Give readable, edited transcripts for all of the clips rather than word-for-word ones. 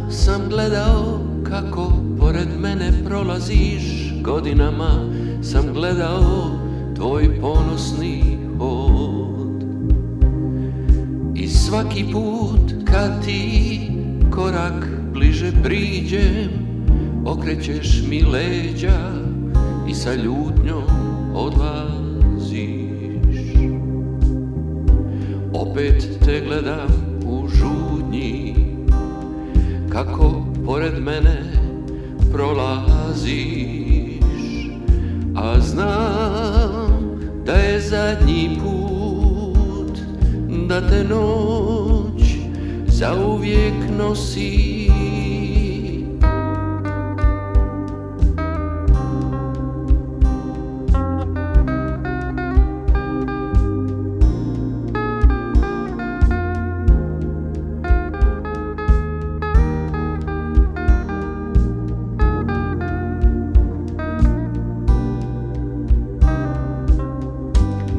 sam gledao kako pored mene prolaziš, godinama sam gledao tvoj ponosni hod. I svaki put kad ti korak bliže priđem, okrećeš mi leđa i sa ljutnjom odlaziš. Opet te gledam u žudnji, kako pored mene prolaziš, a znam da je zadnji put, da te noć zauvijek nosi.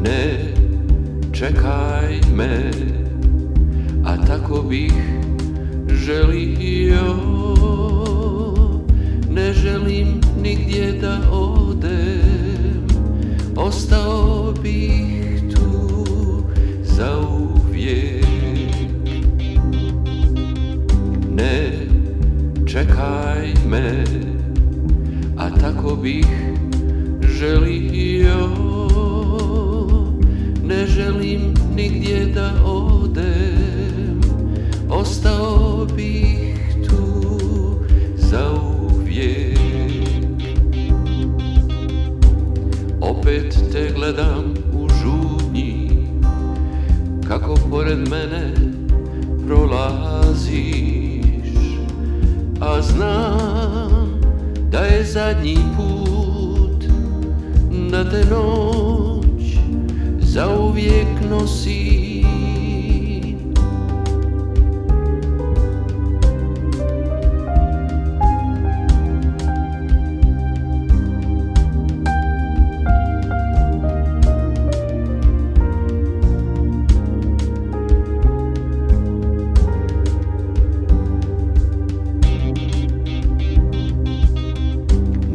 Ne čekaj me, a tako bih želio. Ne želim nigdje da odem, ostao bih tu zauvijek. Ne čekaj me, a tako bih želio. Ne želim nigdje da odem, ostao bih tu zauvijek. Opet te gledam u žudnji, kako pored mene prolaziš, a znam da je zadnji put, da te noć zauvijek nosi.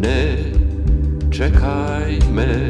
Ne čekaj me,